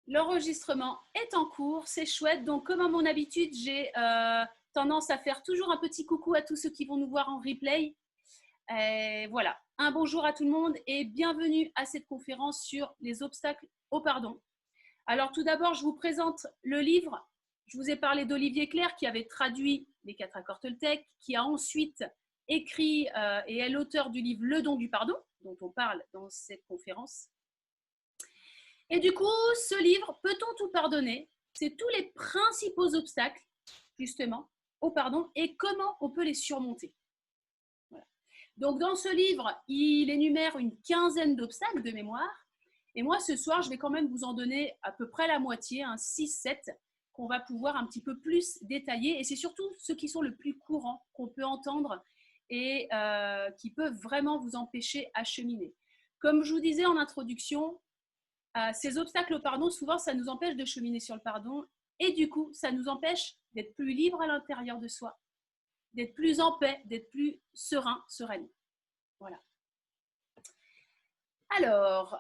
L'enregistrement est en cours, c'est chouette. Donc, comme à mon habitude, j'ai tendance à faire toujours un petit coucou à tous ceux qui vont nous voir en replay. Voilà, un bonjour à tout le monde et bienvenue à cette conférence sur les obstacles au pardon. Alors, tout d'abord, je vous présente le livre. Je vous ai parlé d'Olivier Clerc qui avait traduit les 4 accords Toltec, qui a ensuite écrit et est l'auteur du livre Le don du pardon, dont on parle dans cette conférence. Et du coup, ce livre, Peut-on tout pardonner? C'est tous les principaux obstacles, justement, au pardon et comment on peut les surmonter. Voilà. Donc, dans ce livre, il énumère une quinzaine d'obstacles de mémoire. Et moi, ce soir, je vais quand même vous en donner à peu près la moitié, 6-7, qu'on va pouvoir un petit peu plus détailler. Et c'est surtout ceux qui sont le plus courants, qu'on peut entendre et qui peuvent vraiment vous empêcher à cheminer. Comme je vous disais en introduction, ces obstacles au pardon, souvent, ça nous empêche de cheminer sur le pardon et du coup, ça nous empêche d'être plus libre à l'intérieur de soi, d'être plus en paix, d'être plus serein, sereine. Voilà. Alors,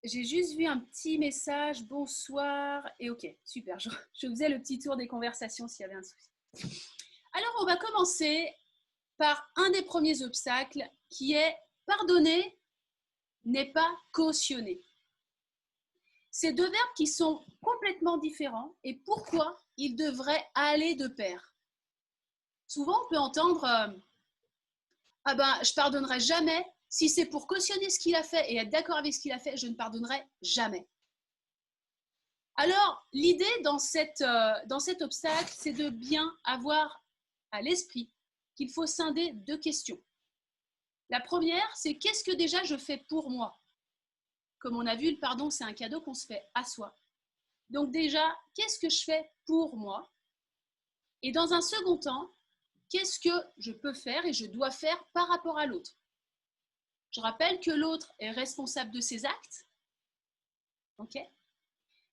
j'ai juste vu un petit message, bonsoir, et ok, super, je faisais le petit tour des conversations s'il y avait un souci. Alors, on va commencer par un des premiers obstacles qui est pardonner n'est pas cautionner. Ces deux verbes qui sont complètement différents et pourquoi ils devraient aller de pair. Souvent, on peut entendre ah ben, je pardonnerai jamais. Si c'est pour cautionner ce qu'il a fait et être d'accord avec ce qu'il a fait, je ne pardonnerai jamais. Alors, l'idée dans cet obstacle, c'est de bien avoir à l'esprit qu'il faut scinder deux questions. La première, c'est qu'est-ce que déjà je fais pour moi? Comme on a vu, le pardon, c'est un cadeau qu'on se fait à soi. Donc déjà, qu'est-ce que je fais pour moi? Et dans un second temps, qu'est-ce que je peux faire et je dois faire par rapport à l'autre? Je rappelle que l'autre est responsable de ses actes, ok?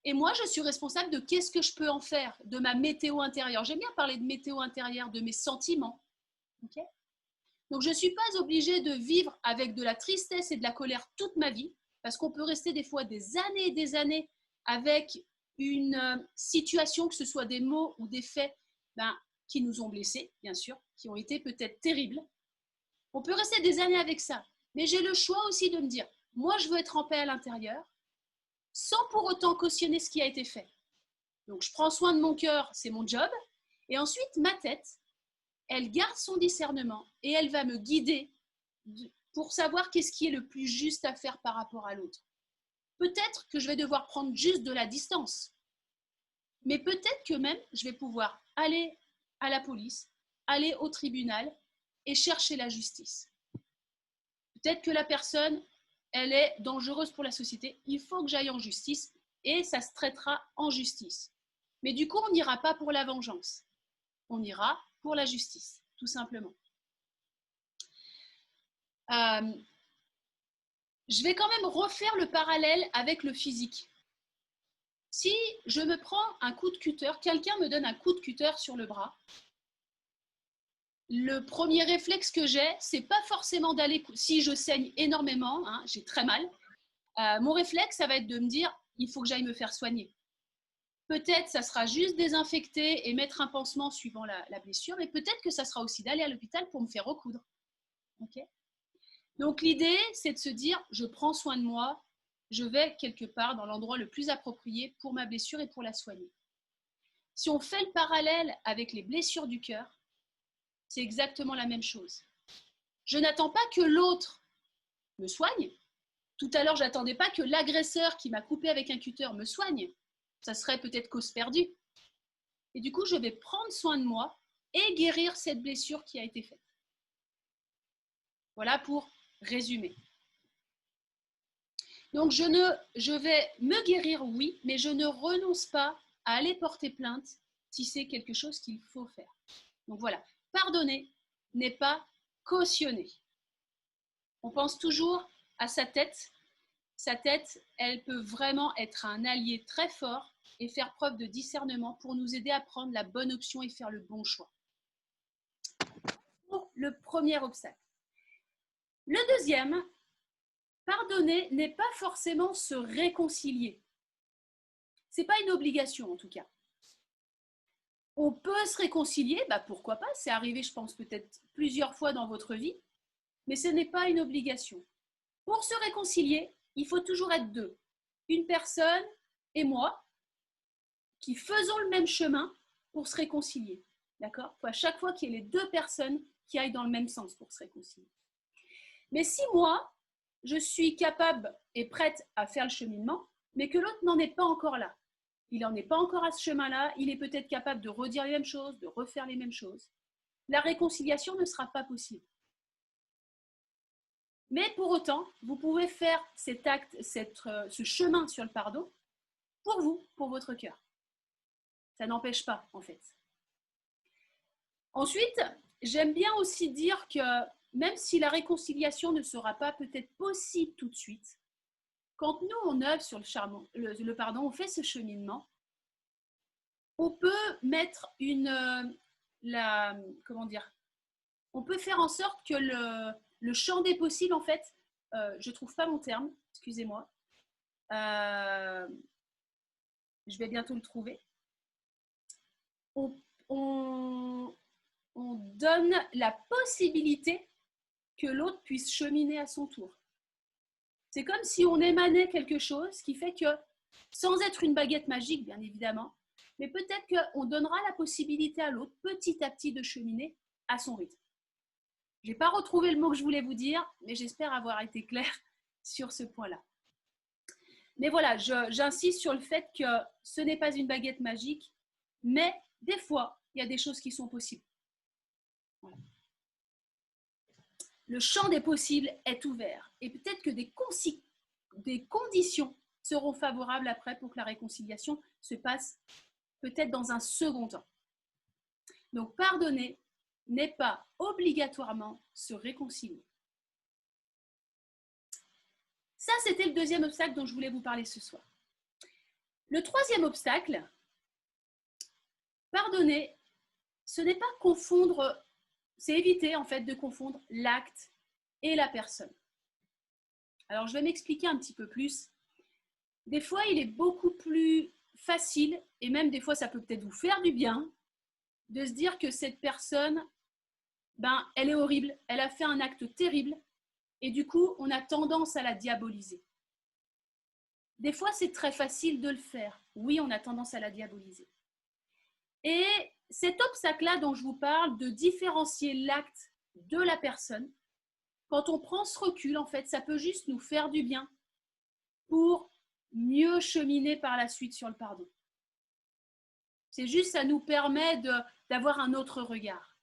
Et moi, je suis responsable de qu'est-ce que je peux en faire, de ma météo intérieure. J'aime bien parler de météo intérieure, de mes sentiments, ok? Donc, je ne suis pas obligée de vivre avec de la tristesse et de la colère toute ma vie, parce qu'on peut rester des fois des années et des années avec une situation, que ce soit des mots ou des faits qui nous ont blessés, bien sûr, qui ont été peut-être terribles. On peut rester des années avec ça, mais j'ai le choix aussi de me dire, moi, je veux être en paix à l'intérieur, sans pour autant cautionner ce qui a été fait. Donc, je prends soin de mon cœur, c'est mon job, et ensuite, ma tête, elle garde son discernement et elle va me guider pour savoir qu'est-ce qui est le plus juste à faire par rapport à l'autre. Peut-être que je vais devoir prendre juste de la distance, mais peut-être que même je vais pouvoir aller à la police, aller au tribunal et chercher la justice. Peut-être que la personne, elle est dangereuse pour la société, il faut que j'aille en justice et ça se traitera en justice. Mais du coup, on n'ira pas pour la vengeance, on ira pour la justice, tout simplement. Je vais quand même refaire le parallèle avec le physique. Si je me prends un coup de cutter, quelqu'un me donne un coup de cutter sur le bras, le premier réflexe que j'ai, c'est pas forcément d'aller, si je saigne énormément, j'ai très mal, mon réflexe, ça va être de me dire, il faut que j'aille me faire soigner. Peut-être ça sera juste désinfecter et mettre un pansement suivant la blessure, mais peut-être que ça sera aussi d'aller à l'hôpital pour me faire recoudre. Okay. Donc l'idée, c'est de se dire, je prends soin de moi, je vais quelque part dans l'endroit le plus approprié pour ma blessure et pour la soigner. Si on fait le parallèle avec les blessures du cœur, c'est exactement la même chose. Je n'attends pas que l'autre me soigne. Tout à l'heure, je n'attendais pas que l'agresseur qui m'a coupé avec un cutter me soigne. Ça serait peut-être cause perdue. Et du coup, je vais prendre soin de moi et guérir cette blessure qui a été faite. Voilà pour résumer. Donc, je vais me guérir, oui, mais je ne renonce pas à aller porter plainte si c'est quelque chose qu'il faut faire. Donc voilà, pardonner n'est pas cautionner. On pense toujours à sa tête. Sa tête, elle peut vraiment être un allié très fort et faire preuve de discernement pour nous aider à prendre la bonne option et faire le bon choix. Pour le premier obstacle. Le deuxième, pardonner n'est pas forcément se réconcilier. c'est pas une obligation en tout cas. On peut se réconcilier, bah pourquoi pas, c'est arrivé je pense peut-être plusieurs fois dans votre vie, mais ce n'est pas une obligation. Pour se réconcilier, il faut toujours être deux. Une personne et moi qui faisons le même chemin pour se réconcilier. D'accord ? Il faut à chaque fois qu'il y ait les deux personnes qui aillent dans le même sens pour se réconcilier. Mais si moi, je suis capable et prête à faire le cheminement, mais que l'autre n'en est pas encore là, il n'en est pas encore à ce chemin-là, il est peut-être capable de redire les mêmes choses, de refaire les mêmes choses, la réconciliation ne sera pas possible. Mais pour autant, vous pouvez faire cet acte, ce chemin sur le pardon pour vous, pour votre cœur. Ça n'empêche pas, en fait. Ensuite, j'aime bien aussi dire que même si la réconciliation ne sera pas peut-être possible tout de suite, quand nous, on œuvre sur le pardon, on fait ce cheminement, on peut mettre on peut faire en sorte que le champ des possibles, en fait, je ne trouve pas mon terme, excusez-moi, je vais bientôt le trouver. On donne la possibilité que l'autre puisse cheminer à son tour. C'est comme si on émanait quelque chose qui fait que, sans être une baguette magique, bien évidemment, mais peut-être qu'on donnera la possibilité à l'autre, petit à petit, de cheminer à son rythme. Je n'ai pas retrouvé le mot que je voulais vous dire, mais j'espère avoir été claire sur ce point-là. Mais voilà, j'insiste sur le fait que ce n'est pas une baguette magique, mais des fois, il y a des choses qui sont possibles. Voilà. Le champ des possibles est ouvert et peut-être que des conditions seront favorables après pour que la réconciliation se passe peut-être dans un second temps. Donc, pardonner n'est pas obligatoirement se réconcilier. Ça, c'était le deuxième obstacle dont je voulais vous parler ce soir. Le troisième obstacle, pardonner, ce n'est pas confondre, c'est éviter en fait de confondre l'acte et la personne. Alors, je vais m'expliquer un petit peu plus. Des fois, il est beaucoup plus facile, et même des fois, ça peut peut-être vous faire du bien, de se dire que cette personne, elle est horrible, elle a fait un acte terrible, et du coup, on a tendance à la diaboliser. Des fois, c'est très facile de le faire. Oui, on a tendance à la diaboliser. Et cet obstacle-là dont je vous parle, de différencier l'acte de la personne, quand on prend ce recul, en fait, ça peut juste nous faire du bien pour mieux cheminer par la suite sur le pardon. C'est juste, ça nous permet d'avoir un autre regard.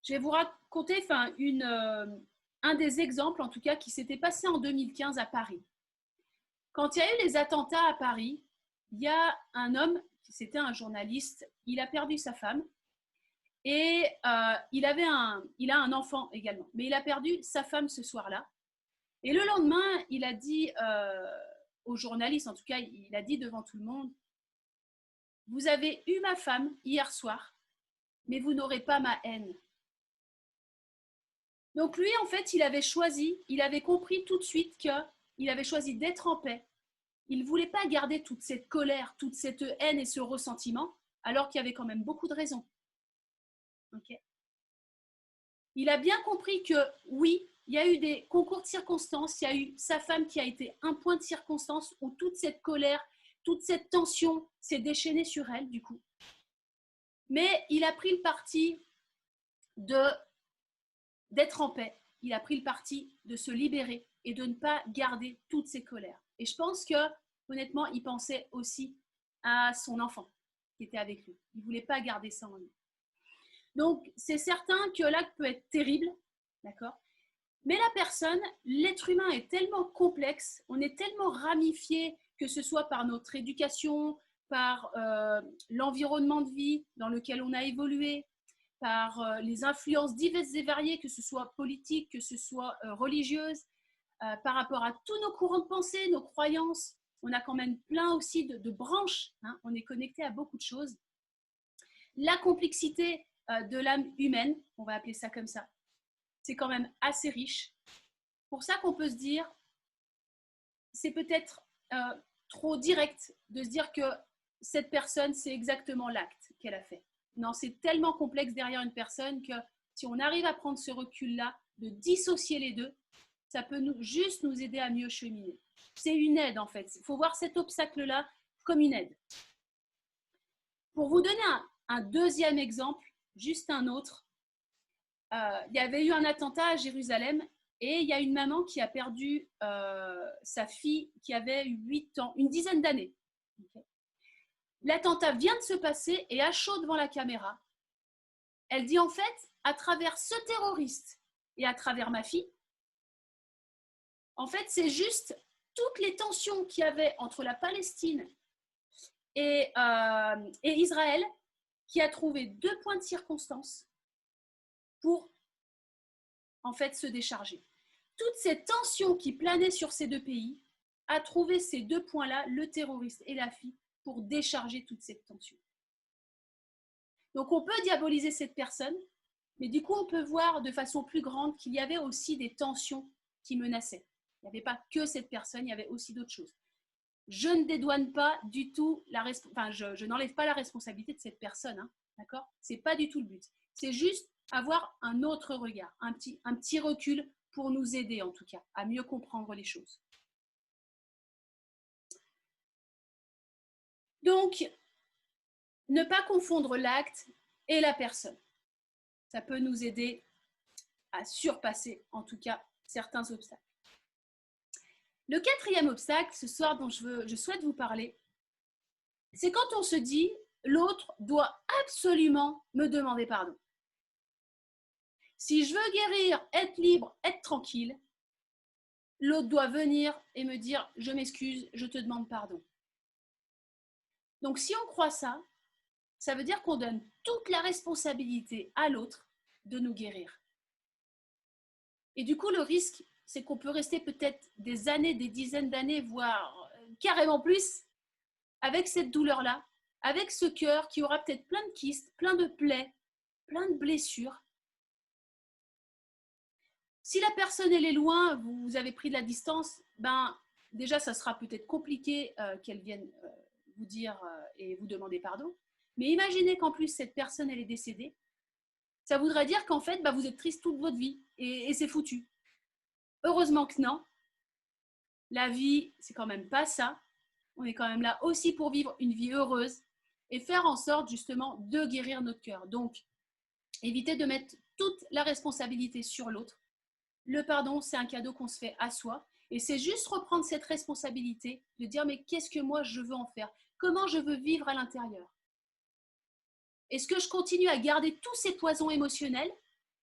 Je vais vous raconter un des exemples, en tout cas, qui s'était passé en 2015 à Paris. Quand il y a eu les attentats à Paris, il y a un homme, c'était un journaliste, il a perdu sa femme et il a un enfant également, mais il a perdu sa femme ce soir-là. Et le lendemain, il a dit aux journalistes, en tout cas, il a dit devant tout le monde, « Vous avez eu ma femme hier soir, mais vous n'aurez pas ma haine. » Donc lui, en fait, il avait compris tout de suite qu'il avait choisi d'être en paix. Il ne voulait pas garder toute cette colère, toute cette haine et ce ressentiment, alors qu'il y avait quand même beaucoup de raisons. Okay. Il a bien compris que oui, il y a eu des concours de circonstances, il y a eu sa femme qui a été un point de circonstance où toute cette colère, toute cette tension s'est déchaînée sur elle, du coup. Mais il a pris le parti d'être en paix. Il a pris le parti de se libérer et de ne pas garder toutes ces colères. Et je pense que, honnêtement, il pensait aussi à son enfant qui était avec lui. Il ne voulait pas garder ça en lui. Donc, c'est certain que l'acte peut être terrible, d'accord ? Mais la personne, l'être humain est tellement complexe, on est tellement ramifié, que ce soit par notre éducation, par l'environnement de vie dans lequel on a évolué, par les influences diverses et variées, que ce soit politiques, que ce soit religieuses, par rapport à tous nos courants de pensée, nos croyances. On a quand même plein aussi de branches, hein, on est connecté à beaucoup de choses. La complexité de l'âme humaine, on va appeler ça comme ça, c'est quand même assez riche. Pour ça qu'on peut se dire, c'est peut-être trop direct de se dire que cette personne, c'est exactement l'acte qu'elle a fait. Non, c'est tellement complexe derrière une personne que si on arrive à prendre ce recul-là, de dissocier les deux, ça peut juste nous aider à mieux cheminer. C'est une aide en fait. Il faut voir cet obstacle-là comme une aide. Pour vous donner un deuxième exemple, juste un autre, il y avait eu un attentat à Jérusalem et il y a une maman qui a perdu sa fille qui avait 8 ans, une dizaine d'années. Okay. L'attentat vient de se passer et à chaud devant la caméra, elle dit en fait, à travers ce terroriste et à travers ma fille, en fait, c'est juste toutes les tensions qu'il y avait entre la Palestine et Israël qui a trouvé 2 points de circonstance pour en fait se décharger. Toutes ces tensions qui planaient sur ces 2 pays a trouvé ces 2 points-là, le terroriste et la fille, pour décharger toute cette tension. Donc on peut diaboliser cette personne, mais du coup on peut voir de façon plus grande qu'il y avait aussi des tensions qui menaçaient. Il n'y avait pas que cette personne, il y avait aussi d'autres choses. Je ne dédouane pas du tout je n'enlève pas la responsabilité de cette personne, hein, d'accord ? C'est pas du tout le but. C'est juste avoir un autre regard, un petit recul pour nous aider en tout cas à mieux comprendre les choses. Donc, ne pas confondre l'acte et la personne. Ça peut nous aider à surpasser en tout cas certains obstacles. Le 4e obstacle, ce soir dont je souhaite vous parler, c'est quand on se dit « l'autre doit absolument me demander pardon ». Si je veux guérir, être libre, être tranquille, l'autre doit venir et me dire « je m'excuse, je te demande pardon ». Donc si on croit ça, ça veut dire qu'on donne toute la responsabilité à l'autre de nous guérir. Et du coup, le risque, c'est qu'on peut rester peut-être des années, des dizaines d'années, voire carrément plus, avec cette douleur-là, avec ce cœur qui aura peut-être plein de kystes, plein de plaies, plein de blessures. Si la personne elle est loin, vous avez pris de la distance, ben déjà ça sera peut-être compliqué qu'elle vienne vous dire et vous demander pardon. Mais imaginez qu'en plus cette personne elle est décédée, ça voudrait dire qu'en fait vous êtes triste toute votre vie et c'est foutu. Heureusement que non. La vie c'est quand même pas ça. On est quand même là aussi pour vivre une vie heureuse et faire en sorte justement de guérir notre cœur. Donc évitez de mettre toute la responsabilité sur l'autre. Le pardon, c'est un cadeau qu'on se fait à soi. Et c'est juste reprendre cette responsabilité de dire mais qu'est-ce que moi je veux en faire ? Comment je veux vivre à l'intérieur ? Est-ce que je continue à garder tous ces poisons émotionnels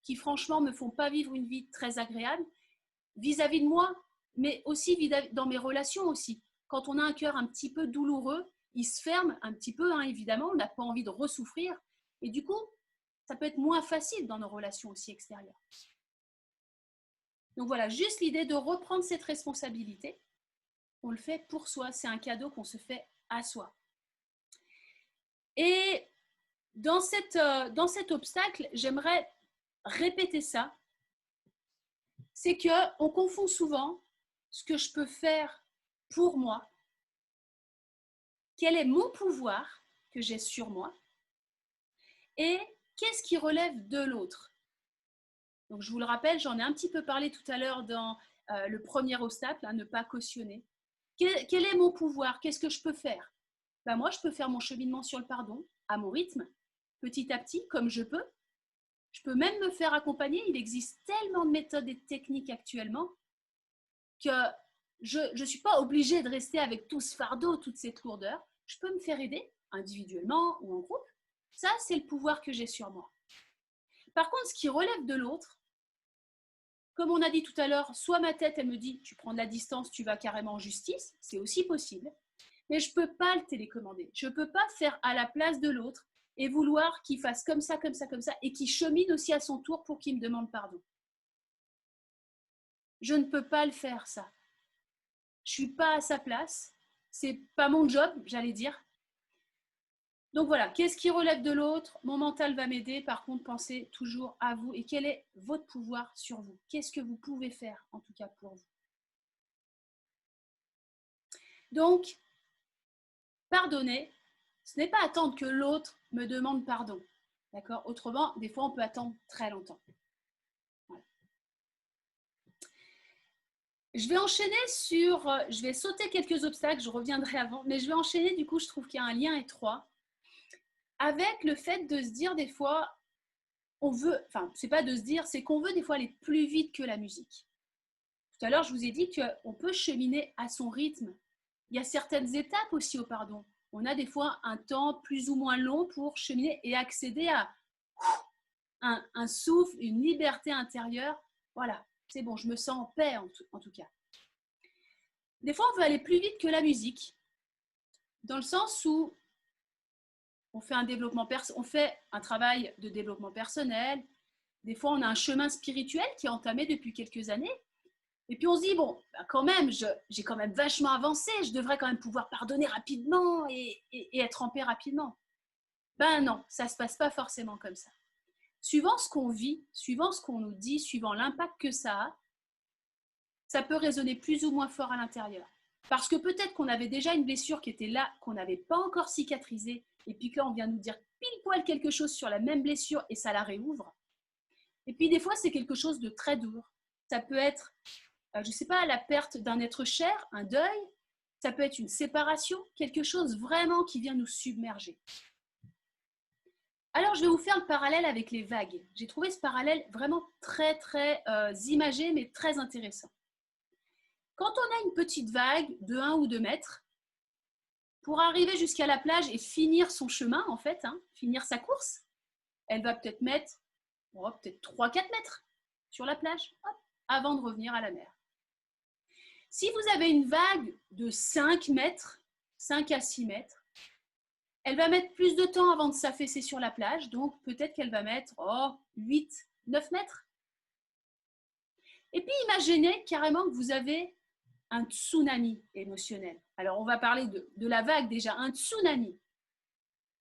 qui franchement ne me font pas vivre une vie très agréable vis-à-vis de moi, mais aussi dans mes relations aussi. Quand on a un cœur un petit peu douloureux, il se ferme un petit peu, hein, évidemment, on n'a pas envie de ressouffrir. Et du coup, ça peut être moins facile dans nos relations aussi extérieures. Donc voilà, juste l'idée de reprendre cette responsabilité. On le fait pour soi, c'est un cadeau qu'on se fait à soi. Et dans cet obstacle, j'aimerais répéter ça. C'est qu'on confond souvent ce que je peux faire pour moi, quel est mon pouvoir que j'ai sur moi, et qu'est-ce qui relève de l'autre. Donc je vous le rappelle, j'en ai un petit peu parlé tout à l'heure dans le premier obstacle, ne pas cautionner. Quel est mon pouvoir? Qu'est-ce que je peux faire? Moi, je peux faire mon cheminement sur le pardon à mon rythme, petit à petit, comme je peux. Je peux même me faire accompagner. Il existe tellement de méthodes et de techniques actuellement que je ne suis pas obligée de rester avec tout ce fardeau, toute cette lourdeur. Je peux me faire aider individuellement ou en groupe. Ça, c'est le pouvoir que j'ai sur moi. Par contre, ce qui relève de l'autre, comme on a dit tout à l'heure, soit ma tête, elle me dit, tu prends de la distance, tu vas carrément en justice, c'est aussi possible, mais je ne peux pas le télécommander. Je ne peux pas faire à la place de l'autre et vouloir qu'il fasse comme ça, comme ça, comme ça, et qu'il chemine aussi à son tour pour qu'il me demande pardon. Je ne peux pas le faire, ça. Je ne suis pas à sa place, c'est pas mon job, j'allais dire. Donc voilà, qu'est-ce qui relève de l'autre? Mon mental va m'aider, par contre, pensez toujours à vous et quel est votre pouvoir sur vous? Qu'est-ce que vous pouvez faire, en tout cas, pour vous? Donc, Pardonner, ce n'est pas attendre que l'autre me demande pardon. D'accord? Autrement, des fois, on peut attendre très longtemps. Voilà. Je vais enchaîner je vais sauter quelques obstacles, je reviendrai avant, mais je vais enchaîner, du coup, je trouve qu'il y a un lien étroit avec le fait de se dire des fois, c'est pas de se dire, c'est qu'on veut des fois aller plus vite que la musique. Tout à l'heure, je vous ai dit qu'on peut cheminer à son rythme. Il y a certaines étapes aussi au pardon. On a des fois un temps plus ou moins long pour cheminer et accéder à un souffle, une liberté intérieure. Voilà, c'est bon, je me sens en paix en tout cas. Des fois, on veut aller plus vite que la musique, dans le sens où on fait un travail de développement personnel. Des fois, on a un chemin spirituel qui est entamé depuis quelques années. Et puis on se dit, bon, quand même, j'ai quand même vachement avancé, je devrais quand même pouvoir pardonner rapidement et être en paix rapidement. Ben non, ça ne se passe pas forcément comme ça. Suivant ce qu'on vit, suivant ce qu'on nous dit, suivant l'impact que ça a, ça peut résonner plus ou moins fort à l'intérieur. Parce que peut-être qu'on avait déjà une blessure qui était là, qu'on n'avait pas encore cicatrisée, et puis que là, on vient nous dire pile poil quelque chose sur la même blessure et ça la réouvre. Et puis des fois, c'est quelque chose de très dur. Ça peut être, je ne sais pas, la perte d'un être cher, un deuil, ça peut être une séparation, quelque chose vraiment qui vient nous submerger. Alors, je vais vous faire le parallèle avec les vagues. J'ai trouvé ce parallèle vraiment très, très imagé, mais très intéressant. Quand on a une petite vague de 1 ou 2 mètres, pour arriver jusqu'à la plage et finir son chemin, en fait, finir sa course, elle va peut-être mettre peut-être 3-4 mètres sur la plage, avant de revenir à la mer. Si vous avez une vague de 5 mètres, 5 à 6 mètres, elle va mettre plus de temps avant de s'affaisser sur la plage, donc peut-être qu'elle va mettre 8, 9 mètres. Et puis imaginez carrément que vous avez un tsunami émotionnel. Alors on va parler de la vague déjà, un tsunami.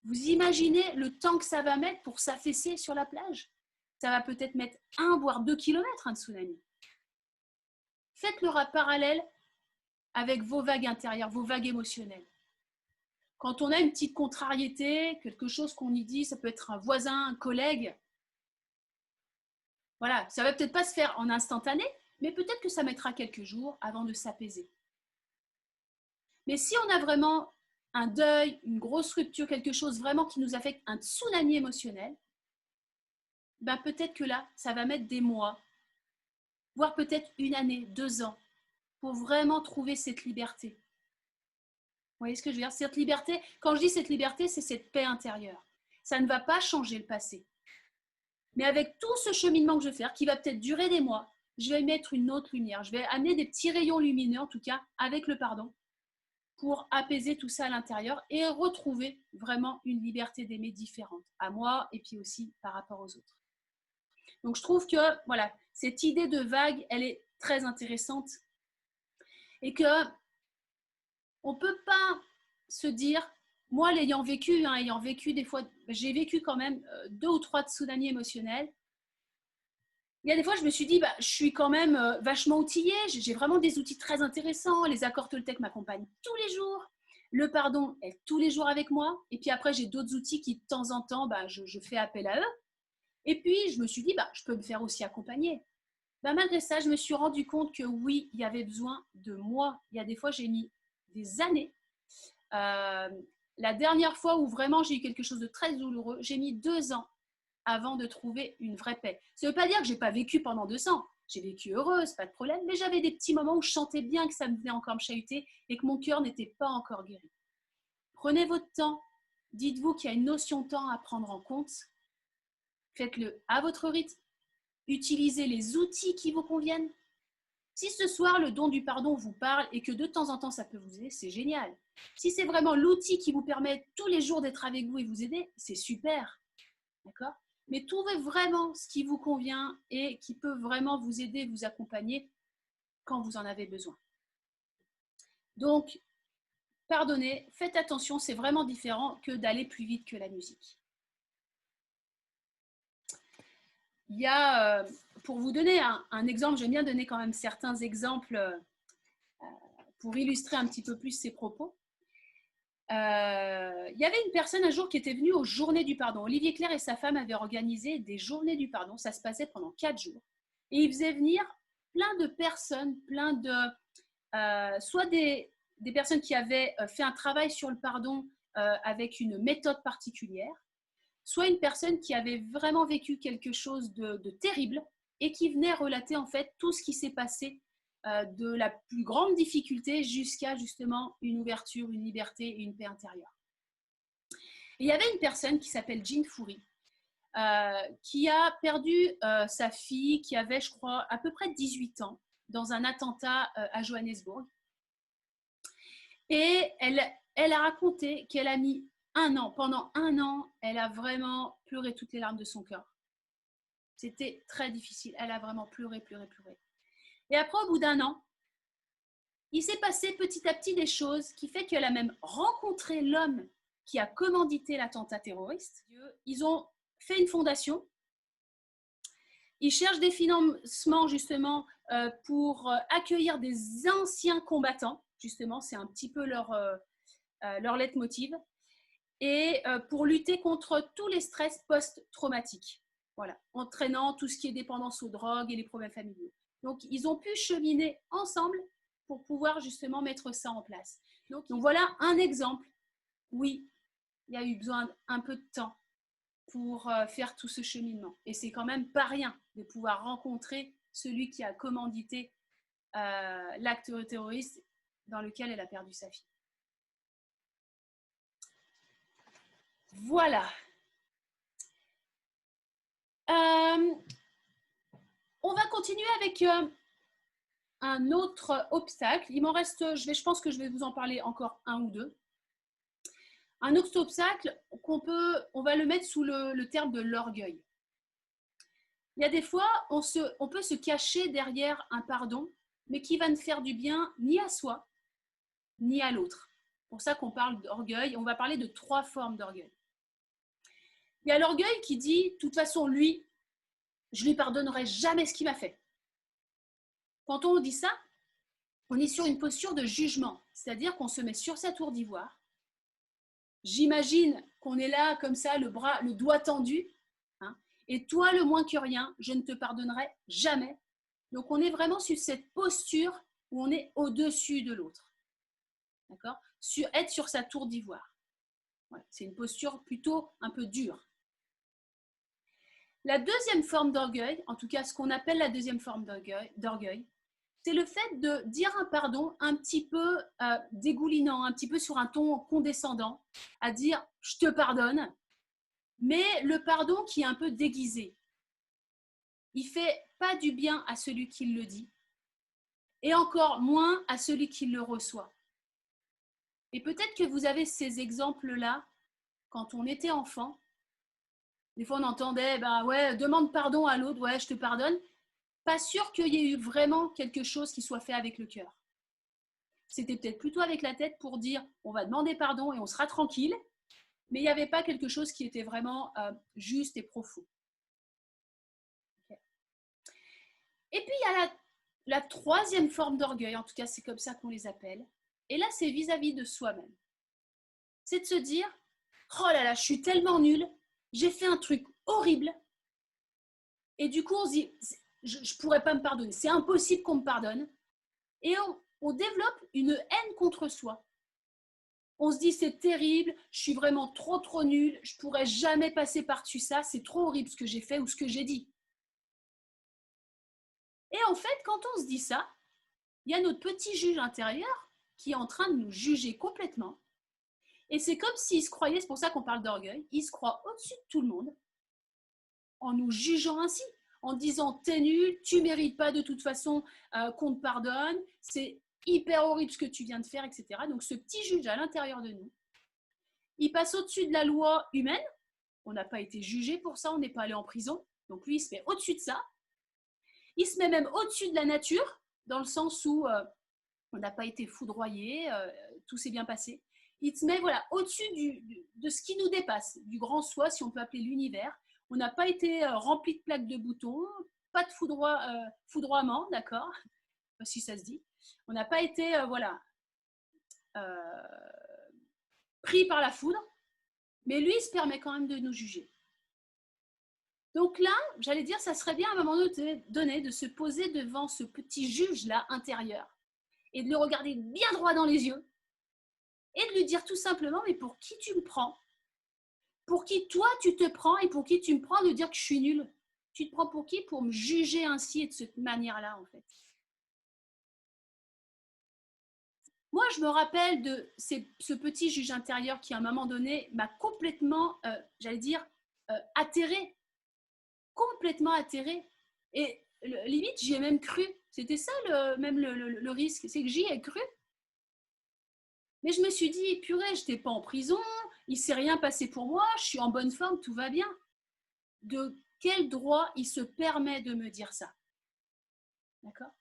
Vous imaginez le temps que ça va mettre pour s'affaisser sur la plage? Ça va peut-être mettre 1 voire 2 kilomètres un tsunami. Faites le parallèle avec vos vagues intérieures, vos vagues émotionnelles. Quand on a une petite contrariété, quelque chose qu'on y dit, ça peut être un voisin, un collègue. Voilà, ça ne va peut-être pas se faire en instantané, mais peut-être que ça mettra quelques jours avant de s'apaiser. Mais si on a vraiment un deuil, une grosse rupture, quelque chose vraiment qui nous affecte, un tsunami émotionnel, ben peut-être que là, ça va mettre des mois, voire peut-être 1 année, 2 ans, pour vraiment trouver cette liberté. Vous voyez ce que je veux dire? Cette liberté, quand je dis cette liberté, c'est cette paix intérieure. Ça ne va pas changer le passé. Mais avec tout ce cheminement que je vais faire, qui va peut-être durer des mois, je vais mettre une autre lumière. Je vais amener des petits rayons lumineux, en tout cas, avec le pardon, pour apaiser tout ça à l'intérieur et retrouver vraiment une liberté d'aimer différente, à moi et puis aussi par rapport aux autres. Donc je trouve que voilà, cette idée de vague, elle est très intéressante et que on ne peut pas se dire, moi ayant vécu des fois, j'ai vécu quand même 2 ou 3 tsunamis émotionnels. Il y a des fois, je me suis dit, je suis quand même vachement outillée, j'ai vraiment des outils très intéressants, les accords Toltec m'accompagnent tous les jours, le pardon est tous les jours avec moi, et puis après, j'ai d'autres outils qui, de temps en temps, je fais appel à eux. Et puis, je me suis dit, je peux me faire aussi accompagner. Malgré ça, je me suis rendu compte que oui, il y avait besoin de moi. Il y a des fois, j'ai mis des années. La dernière fois où vraiment j'ai eu quelque chose de très douloureux, j'ai mis 2 ans avant de trouver une vraie paix. Ça ne veut pas dire que je n'ai pas vécu pendant 2 ans. J'ai vécu heureuse, pas de problème, mais j'avais des petits moments où je sentais bien que ça me venait encore me chahuter et que mon cœur n'était pas encore guéri. Prenez votre temps. Dites-vous qu'il y a une notion de temps à prendre en compte. Faites-le à votre rythme. Utilisez les outils qui vous conviennent. Si ce soir, le don du pardon vous parle et que de temps en temps, ça peut vous aider, c'est génial. Si c'est vraiment l'outil qui vous permet tous les jours d'être avec vous et vous aider, c'est super. D'accord ? Mais trouvez vraiment ce qui vous convient et qui peut vraiment vous aider, vous accompagner quand vous en avez besoin. Donc, pardonnez, faites attention, c'est vraiment différent que d'aller plus vite que la musique. Il y a, pour vous donner un exemple, j'aime bien donner quand même certains exemples pour illustrer un petit peu plus ces propos. Il y avait une personne un jour qui était venue aux Journées du Pardon. Olivier Clerc et sa femme avaient organisé des Journées du Pardon. Ça se passait pendant 4 jours. Et ils faisaient venir plein de personnes, soit des personnes qui avaient fait un travail sur le pardon avec une méthode particulière, soit une personne qui avait vraiment vécu quelque chose de terrible et qui venait relater en fait tout ce qui s'est passé de la plus grande difficulté jusqu'à justement une ouverture, une liberté et une paix intérieure. Et il y avait une personne qui s'appelle Jean Foury, qui a perdu sa fille qui avait, je crois, à peu près 18 ans dans un attentat à Johannesburg. Et elle a raconté qu'elle a mis pendant un an, elle a vraiment pleuré toutes les larmes de son cœur. C'était très difficile. Elle a vraiment pleuré. Et après, au bout d'un an, il s'est passé petit à petit des choses qui fait qu'elle a même rencontré l'homme qui a commandité l'attentat terroriste. Ils ont fait une fondation. Ils cherchent des financements justement pour accueillir des anciens combattants. Justement, c'est un petit peu leur leitmotiv. Et pour lutter contre tous les stress post-traumatiques. Voilà, entraînant tout ce qui est dépendance aux drogues et les problèmes familiaux. Donc, ils ont pu cheminer ensemble pour pouvoir justement mettre ça en place. Donc voilà un exemple. Oui, il y a eu besoin d'un peu de temps pour faire tout ce cheminement. Et c'est quand même pas rien de pouvoir rencontrer celui qui a commandité l'acte terroriste dans lequel elle a perdu sa fille. Voilà. On va continuer avec un autre obstacle. Il m'en reste, je pense que je vais vous en parler encore un ou deux. Un autre obstacle on va le mettre sous le terme de l'orgueil. Il y a des fois, on peut se cacher derrière un pardon, mais qui va ne faire du bien ni à soi, ni à l'autre. C'est pour ça qu'on parle d'orgueil. On va parler de 3 formes d'orgueil. Il y a l'orgueil qui dit, de toute façon, lui, je lui pardonnerai jamais ce qu'il m'a fait. Quand on dit ça, on est sur une posture de jugement, c'est-à-dire qu'on se met sur sa tour d'ivoire. J'imagine qu'on est là comme ça, le doigt tendu, hein, et toi, le moins que rien, je ne te pardonnerai jamais. Donc, on est vraiment sur cette posture où on est au-dessus de l'autre. D'accord ? Être sur sa tour d'ivoire. Voilà, c'est une posture plutôt un peu dure. La deuxième forme d'orgueil, en tout cas ce qu'on appelle la deuxième forme d'orgueil, c'est le fait de dire un pardon un petit peu dégoulinant, un petit peu sur un ton condescendant, à dire « je te pardonne », mais le pardon qui est un peu déguisé. Il ne fait pas du bien à celui qui le dit, et encore moins à celui qui le reçoit. Et peut-être que vous avez ces exemples-là quand on était enfant. Des fois, on entendait « ouais, demande pardon à l'autre, ouais, je te pardonne ». Pas sûr qu'il y ait eu vraiment quelque chose qui soit fait avec le cœur. C'était peut-être plutôt avec la tête pour dire on va demander pardon et on sera tranquille, mais il n'y avait pas quelque chose qui était vraiment juste et profond. Okay. Et puis il y a la troisième forme d'orgueil, en tout cas c'est comme ça qu'on les appelle, et là c'est vis-à-vis de soi-même. C'est de se dire oh là là, je suis tellement nulle, j'ai fait un truc horrible, et du coup on se dit je ne pourrais pas me pardonner, c'est impossible qu'on me pardonne, et on développe une haine contre soi. On se dit c'est terrible, je suis vraiment trop nulle, je ne pourrais jamais passer par-dessus ça, c'est trop horrible ce que j'ai fait ou ce que j'ai dit. Et en fait, quand on se dit ça, il y a notre petit juge intérieur qui est en train de nous juger complètement. Et c'est comme s'il se croyait, c'est pour ça qu'on parle d'orgueil, il se croit au-dessus de tout le monde en nous jugeant ainsi, en disant t'es nul, tu ne mérites pas de toute façon qu'on te pardonne, c'est hyper horrible ce que tu viens de faire, etc. Donc ce petit juge à l'intérieur de nous, il passe au-dessus de la loi humaine, on n'a pas été jugé pour ça, on n'est pas allé en prison, donc lui il se met au-dessus de ça, il se met même au-dessus de la nature, dans le sens où on n'a pas été foudroyé, tout s'est bien passé, il se met voilà, au-dessus de ce qui nous dépasse, du grand soi, si on peut appeler l'univers, on n'a pas été rempli de plaques de boutons, pas de foudroiement, d'accord, si ça se dit, on n'a pas été, voilà, pris par la foudre, mais lui, il se permet quand même de nous juger. Donc là, j'allais dire, ça serait bien à un moment donné de se poser devant ce petit juge-là intérieur et de le regarder bien droit dans les yeux et de lui dire tout simplement, mais pour qui tu me prends? Pour qui toi tu te prends et pour qui tu me prends de dire que je suis nulle? Tu te prends pour qui pour me juger ainsi et de cette manière-là en fait? Moi, je me rappelle de ce petit juge intérieur qui, à un moment donné, m'a complètement, j'allais dire, atterrée, complètement atterrée. Et limite, j'y ai même cru. C'était ça le risque, c'est que j'y ai cru. Mais je me suis dit, purée, je n'étais pas en prison, il ne s'est rien passé pour moi, je suis en bonne forme, tout va bien. De quel droit il se permet de me dire ça? D'accord?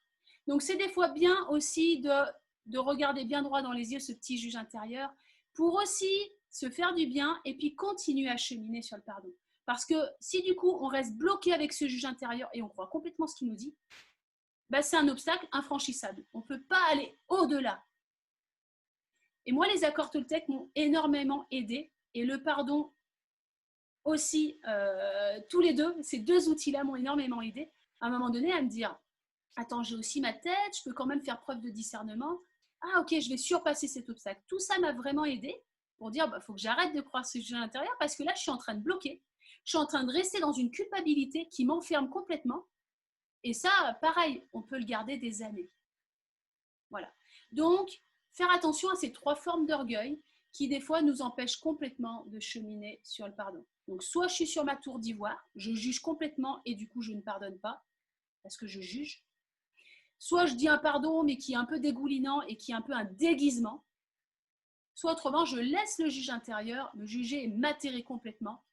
Donc, c'est des fois bien aussi de regarder bien droit dans les yeux ce petit juge intérieur pour aussi se faire du bien et puis continuer à cheminer sur le pardon. Parce que si du coup on reste bloqué avec ce juge intérieur et on croit complètement ce qu'il nous dit, bah, c'est un obstacle infranchissable. On ne peut pas aller au-delà. Et moi, les accords Toltec m'ont énormément aidé et le pardon aussi, tous les deux, ces deux outils-là m'ont énormément aidé à un moment donné à me dire attends, j'ai aussi ma tête, je peux quand même faire preuve de discernement. Ah ok, je vais surpasser cet obstacle. Tout ça m'a vraiment aidé pour dire, faut que j'arrête de croire ce jeu à l'intérieur parce que là, je suis en train de bloquer. Je suis en train de rester dans une culpabilité qui m'enferme complètement. Et ça, pareil, on peut le garder des années. Voilà. Donc, faire attention à ces trois formes d'orgueil qui, des fois, nous empêchent complètement de cheminer sur le pardon. Donc, soit je suis sur ma tour d'ivoire, je juge complètement et du coup, je ne pardonne pas parce que je juge. Soit je dis un pardon, mais qui est un peu dégoulinant et qui est un peu un déguisement. Soit autrement, je laisse le juge intérieur me juger et m'atterrer complètement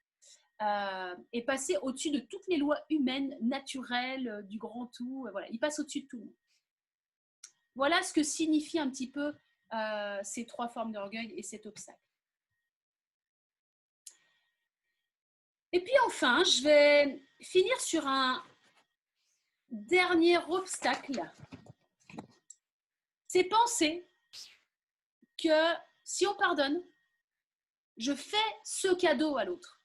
et passer au-dessus de toutes les lois humaines, naturelles, du grand tout. Voilà, il passe au-dessus de tout le monde. Voilà ce que signifie un petit peu ces trois formes d'orgueil et cet obstacle. Et puis enfin, je vais finir sur un dernier obstacle. C'est penser que si on pardonne, je fais ce cadeau à l'autre.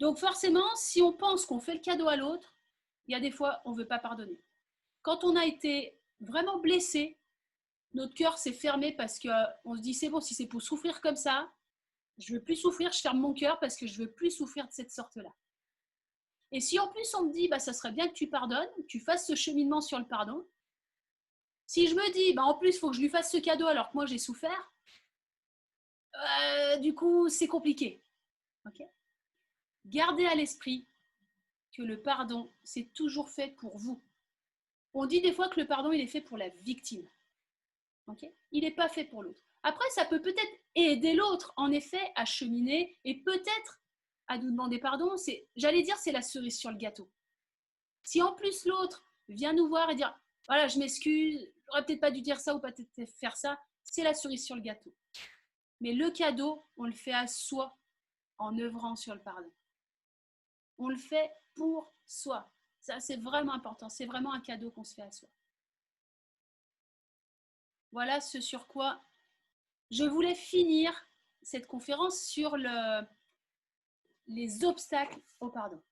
Donc forcément, si on pense qu'on fait le cadeau à l'autre, il y a des fois, on ne veut pas pardonner. Quand on a été vraiment blessé, notre cœur s'est fermé parce qu'on se dit, c'est bon, si c'est pour souffrir comme ça, je ne veux plus souffrir, je ferme mon cœur parce que je ne veux plus souffrir de cette sorte-là. Et si en plus on me dit, ça serait bien que tu pardonnes, que tu fasses ce cheminement sur le pardon, si je me dis, en plus, il faut que je lui fasse ce cadeau alors que moi j'ai souffert, du coup, c'est compliqué. Okay. Gardez à l'esprit que le pardon, c'est toujours fait pour vous. On dit des fois que le pardon, il est fait pour la victime. Okay, il n'est pas fait pour l'autre. Après, ça peut peut-être aider l'autre, en effet, à cheminer et peut-être à nous demander pardon. J'allais dire, c'est la cerise sur le gâteau. Si en plus l'autre vient nous voir et dire « Voilà, je m'excuse, j'aurais peut-être pas dû dire ça ou peut-être faire ça », c'est la cerise sur le gâteau. Mais le cadeau, on le fait à soi en œuvrant sur le pardon. On le fait pour soi. Ça, c'est vraiment important. C'est vraiment un cadeau qu'on se fait à soi. Voilà ce sur quoi je voulais finir cette conférence sur les obstacles au pardon.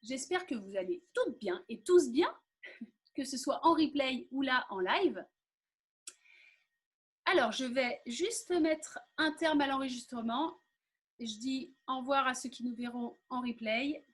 J'espère que vous allez toutes bien et tous bien, que ce soit en replay ou là en live. Alors, je vais juste mettre un terme à l'enregistrement. Je dis au revoir à ceux qui nous verront en replay.